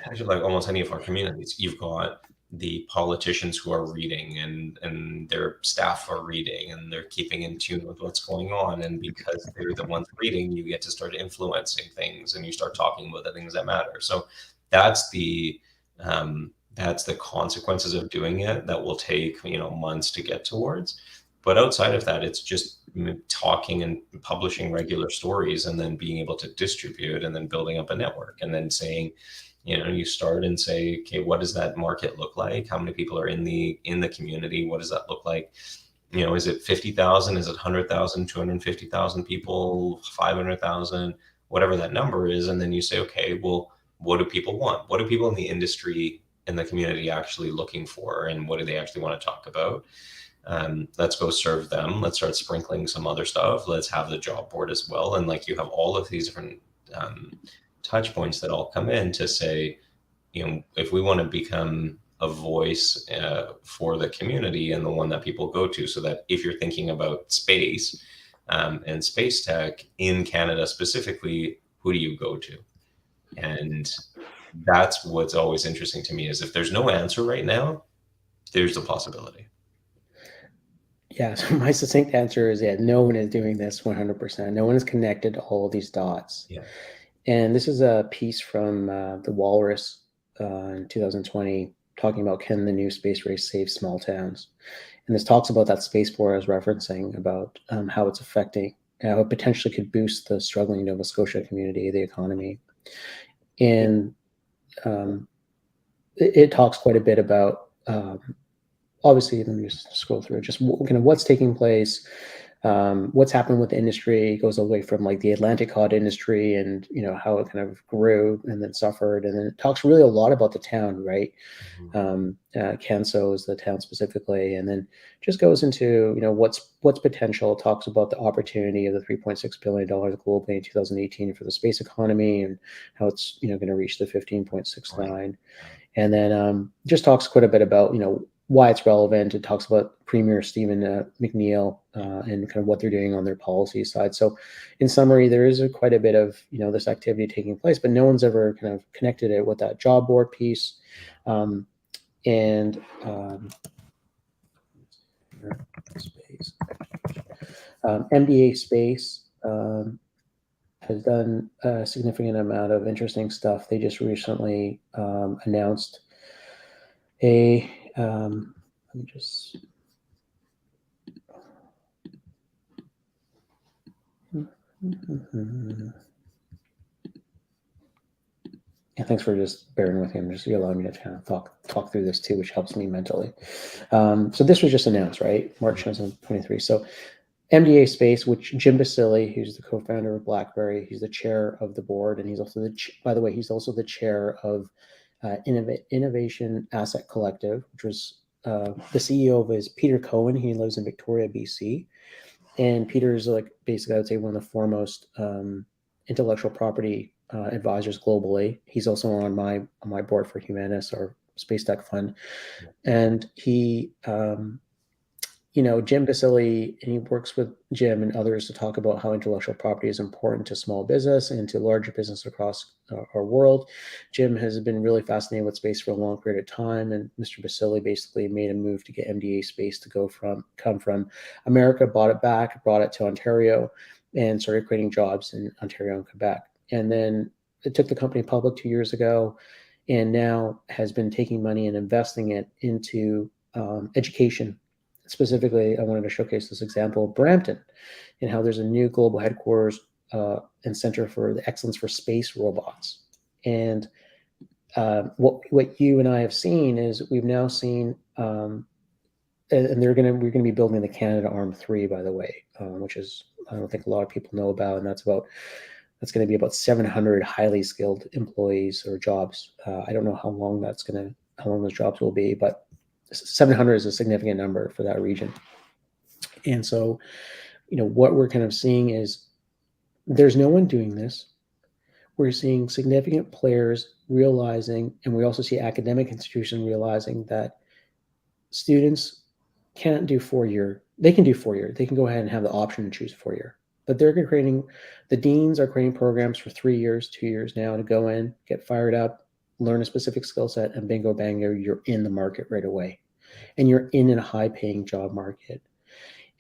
actually like almost any of our communities. You've got the politicians who are reading and their staff are reading and they're keeping in tune with what's going on. And because they're the ones reading, you get to start influencing things and you start talking about the things that matter. So that's the consequences of doing it that will take, months to get towards. But outside of that, it's just talking and publishing regular stories and then being able to distribute and then building up a network and then saying, you start and say, okay, what does that market look like? How many people are in the community? What does that look like? Is it 50,000? Is it 100,000, 250,000 people, 500,000, whatever that number is? And then you say, okay, well, what do people want? What do people in the industry, in the community actually looking for? And what do they actually want to talk about? Let's go serve them. Let's start sprinkling some other stuff. Let's have the job board as well. And like you have all of these different touch points that all come in to say, if we want to become a voice for the community and the one that people go to, so that if you're thinking about space and space tech in Canada specifically, who do you go to? And that's what's always interesting to me is if there's no answer right now, there's a possibility. Yeah, so my succinct answer is, no one is doing this 100%. No one is connected to all of these dots. Yeah. And this is a piece from the Walrus in 2020 talking about, can the new space race save small towns? And this talks about that spaceport I was referencing, about how it's affecting, how it potentially could boost the struggling Nova Scotia community, the economy. And it talks quite a bit about, obviously, let me just scroll through just kind of what's taking place, what's happened with the industry. It goes away from like the Atlantic cod industry and how it kind of grew and then suffered, and then it talks really a lot about the town, right? Canso is the town specifically, and then just goes into what's potential. It talks about the opportunity of the $3.6 billion globally in 2018 for the space economy and how it's going to reach the 15.69, and then just talks quite a bit about why it's relevant. It talks about Premier Stephen McNeil and kind of what they're doing on their policy side. So in summary, there is quite a bit of, this activity taking place, but no one's ever kind of connected it with that job board piece. MDA Space has done a significant amount of interesting stuff. They just recently announced a let me just yeah, thanks for just bearing with me. I'm just allowing me to kind of talk through this too, which helps me mentally. So this was just announced, right? March 2023. So MDA Space, which Jim Basile, who's the co-founder of BlackBerry, he's the chair of the board, and he's also by the way, he's also the chair of Innovation Asset Collective, which was the CEO of is Peter Cohen. He lives in Victoria, BC, and Peter's like basically, I would say, one of the foremost intellectual property advisors globally. He's also on my board for Humanis, our SpaceTech fund, and he Jim Basile, and he works with Jim and others to talk about how intellectual property is important to small business and to larger business across our world. Jim has been really fascinated with space for a long period of time, and Mr. Basile basically made a move to get MDA Space to come from America, bought it back, brought it to Ontario, and started creating jobs in Ontario and Quebec. And then it took the company public 2 years ago, and now has been taking money and investing it into education. Specifically, I wanted to showcase this example of Brampton and how there's a new global headquarters and center for the excellence for space robots. And what you and I have seen is we've now seen, and we're going to be building the Canada Arm 3, by the way, which is, I don't think a lot of people know about, and that's going to be about 700 highly skilled employees or jobs. I don't know how long those jobs will be, but 700 is a significant number for that region. And so, what we're kind of seeing is there's no one doing this. We're seeing significant players realizing, and we also see academic institutions realizing that students can't do 4-year. They can do 4-year. They can go ahead and have the option to choose 4-year. But they're creating, the deans are creating programs for 3 years, 2 years now to go in, get fired up, learn a specific skill set, and bingo bango, you're in the market right away. And you're in a high paying job market.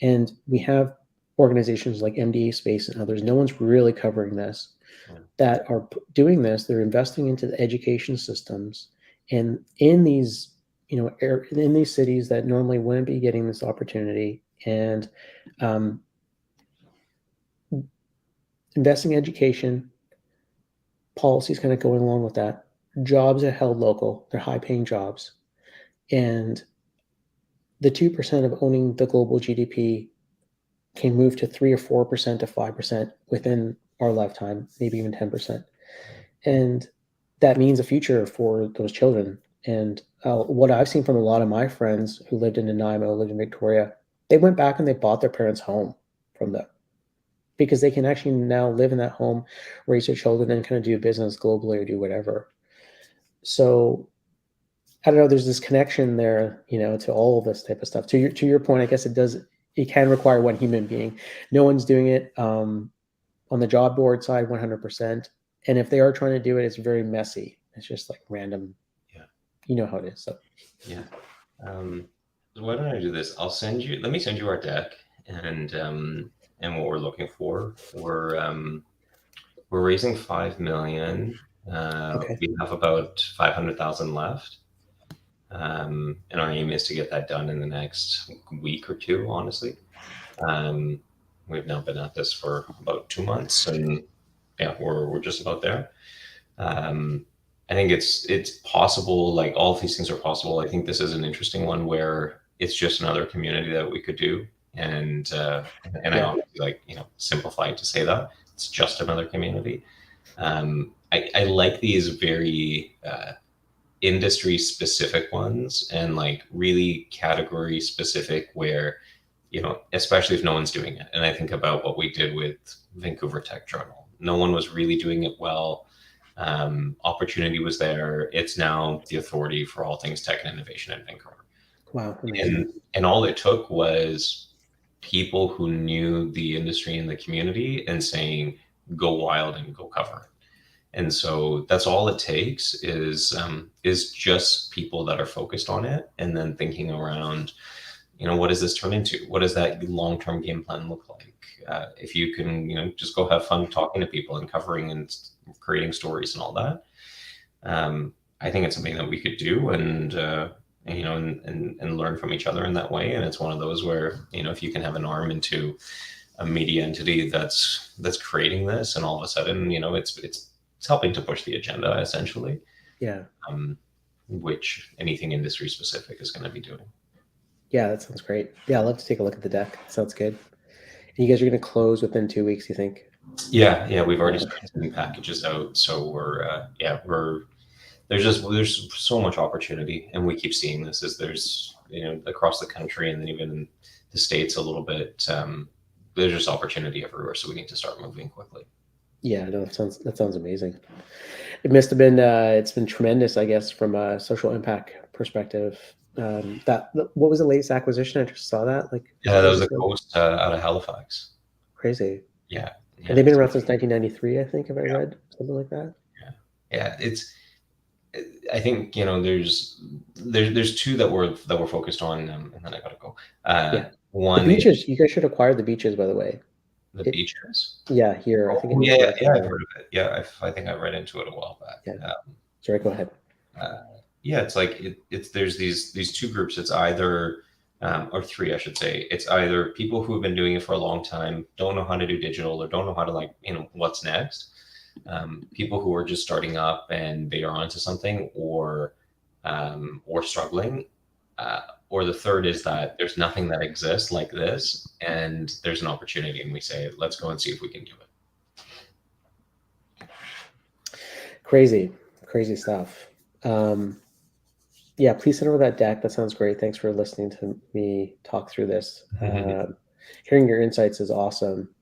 And we have organizations like MDA Space and others, no one's really covering this, that are doing this. They're investing into the education systems, and in these, in these cities that normally wouldn't be getting this opportunity, and investing in education, policies kind of going along with that. Jobs are held local, they're high paying jobs. And the 2% of owning the global GDP can move to 3 or 4% to 5% within our lifetime, maybe even 10%. And that means a future for those children. And what I've seen from a lot of my friends who lived in Nanaimo, lived in Victoria, they went back and they bought their parents' home from them, because they can actually now live in that home, raise their children, and kind of do business globally or do whatever. So I don't know, there's this connection there, to all of this type of stuff. To your point, I guess it can require one human being. No one's doing it on the job board side 100%. And if they are trying to do it, it's very messy. It's just like random. Yeah. You know how it is. So yeah. Why don't I do this? Let me send you our deck and what we're looking for. We're raising 5 million. Okay. We have about 500,000 left. And our aim is to get that done in the next week or two, honestly. We've now been at this for about 2 months, and yeah, we're just about there. I think it's possible, like all of these things are possible. I think this is an interesting one where it's just another community that we could do. And I obviously simplify to say that it's just another community. I like these very industry specific ones, and like really category specific, where especially if no one's doing it. And I think about what we did with Vancouver Tech Journal. No one was really doing it well. Opportunity was there. It's now the authority for all things tech and innovation in Vancouver. Wow. And all it took was people who knew the industry and the community and saying, go wild and go cover it. And so that's all it takes is just people that are focused on it, and then thinking around, what does this turn into? What does that long-term game plan look like? If you can, just go have fun talking to people and covering and creating stories and all that. I think it's something that we could do, and learn from each other in that way. And it's one of those where, if you can have an arm into a media entity that's creating this, and all of a sudden, it's helping to push the agenda essentially. Yeah. Which anything industry specific is going to be doing. Yeah, that sounds great. Yeah, I'd love to take a look at the deck. Sounds good. And you guys are going to close within 2 weeks, you think? Yeah, we've already started sending packages out. So there's so much opportunity, and we keep seeing this as there's across the country, and then even in the States a little bit. There's just opportunity everywhere, so we need to start moving quickly. Yeah, no, that sounds amazing. It must have been it's been tremendous, I guess, from a social impact perspective. What was the latest acquisition? I just saw that. That was a Coast out of Halifax. Crazy. Yeah. And they've been around since 1993, I think, if I read something like that. Yeah. I think there's two that we're focused on, and then I gotta go. One, the beaches. You guys should acquire the beaches, by the way. The beaches. Yeah, here. I think. I've heard of it. Yeah, I think I read into it a while back. Yeah. Sorry, go ahead. It's like there's these two groups. It's either or three, I should say. It's either people who have been doing it for a long time, don't know how to do digital, or don't know how to what's next. People who are just starting up and they are onto something, or struggling. Or the third is that there's nothing that exists like this, and there's an opportunity, and we say, let's go and see if we can do it. Crazy stuff. Yeah, please send over that deck. That sounds great. Thanks for listening to me talk through this. Hearing your insights is awesome.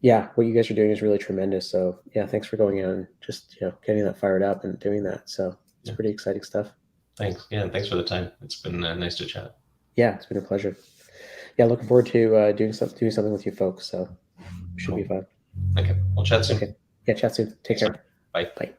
Yeah, what you guys are doing is really tremendous. So yeah, thanks for going out and just getting that fired up and doing that. So it's pretty exciting stuff. Thanks. Yeah, thanks for the time. It's been nice to chat. Yeah, it's been a pleasure. Yeah, looking forward to doing something with you folks. So should be fun. Okay, we'll chat soon. Okay. Yeah, chat soon. Take Thanks, care. Bye. Bye.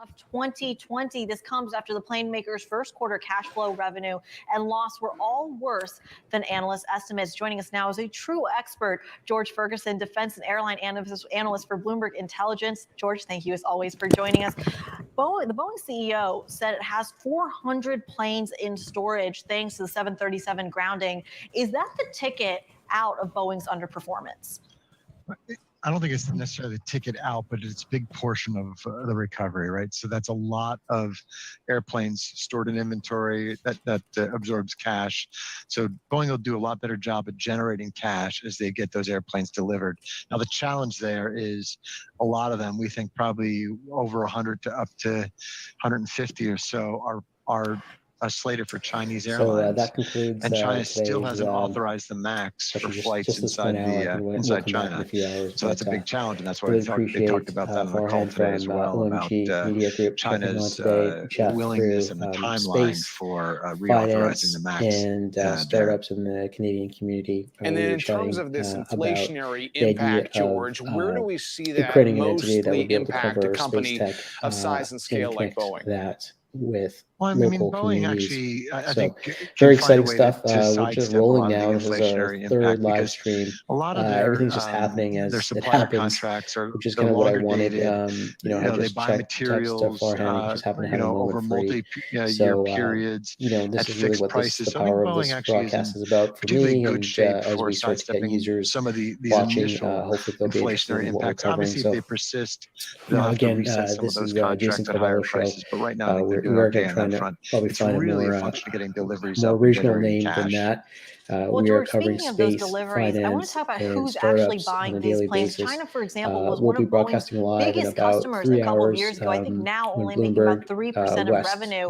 Of 2020. This comes after the plane maker's first quarter cash flow, revenue, and loss were all worse than analyst estimates. Joining us now is a true expert, George Ferguson, defense and airline analyst for Bloomberg Intelligence. George, thank you as always for joining us. The Boeing CEO said it has 400 planes in storage thanks to the 737 grounding. Is that the ticket out of Boeing's underperformance? I don't think it's necessarily the ticket out, but it's a big portion of the recovery, right? So that's a lot of airplanes stored in inventory that absorbs cash. So Boeing will do a lot better job at generating cash as they get those airplanes delivered. Now, the challenge there is a lot of them, we think probably over 100 to up to 150 or so are slated for Chinese airlines. So that concludes. And China still hasn't authorized the MAX for flights inside China. In a few hours, so that's a big challenge, and that's why really they talked about that on the call Farhan today as from well, about Media Group China's today, willingness and the timeline space, for reauthorizing the MAX. And startups in the Canadian community. And then in terms of this inflationary impact, George, where do we see that mostly impact a company of size and scale like Boeing? That with I mean, Boeing actually, I think, very exciting stuff. We're just rolling now. This is our third live stream. A lot of their, everything's just happening as their it supplier happens, contracts are which is kind of what I wanted. I they just buy materials, just happened to have a over multi-year periods. This is really what the so power of Boeing this actually broadcast is about for me. And as we start to get users some of these watching, initial hopefully they'll be inflationary impacts. Obviously, if they persist, again, this is Jason Carvalho show. But right now, we're okay on that front. Probably find really a a function of getting deliveries more up regional and name cash. than that. Well, we George, are covering speaking of those space, deliveries, I want to talk about who's startups actually buying these planes. Basis. China, for example, was we'll one be of broadcasting Boeing's live biggest in about customers 3 a couple hours, of years ago. I think now when only making about Bloomberg, 3% West, of revenue.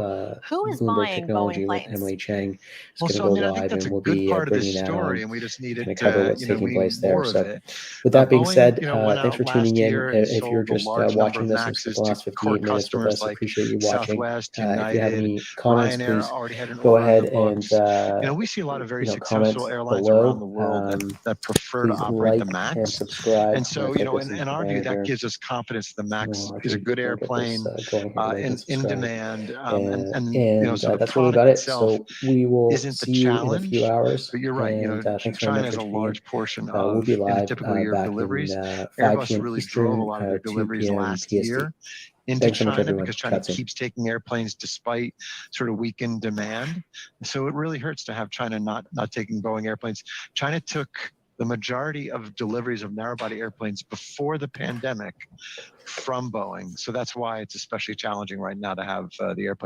Who is Bloomberg buying Technology Boeing with planes? Emily Chang is Well, going to go I think live, that's and a we'll good be part of bringing this that story, on. and we just needed To cover what's taking place there. So, with Now, that being Boeing, said, went thanks out for tuning last in. year and If you're sold a just large watching number of this for Maxes the last to 58 minutes with customers us, like appreciate you watching. Southwest, If you have United, any comments, Ryanair please already had an go order ahead in the and books. We see a lot of very comment successful airlines below. around the world that prefer to Please operate the like MAX. and subscribe. And so, in our view, that gives us confidence the MAX is a good airplane, in demand, and so the that's really product about it. itself So we will isn't the see you in a challenge. few hours. But you're right. Thanks very China much has for a tuning in. large portion We'll of be in a live typical year back of deliveries. in 5 Airbus p.m. really Eastern, drove a lot of their 2 deliveries p.m. last PST. year into Thanks so much, China everyone. because China Chat soon. keeps taking airplanes despite sort of weakened demand. So it really hurts to have China not taking Boeing airplanes. China took the majority of deliveries of narrow-body airplanes before the pandemic from Boeing. So that's why it's especially challenging right now to have the airplane.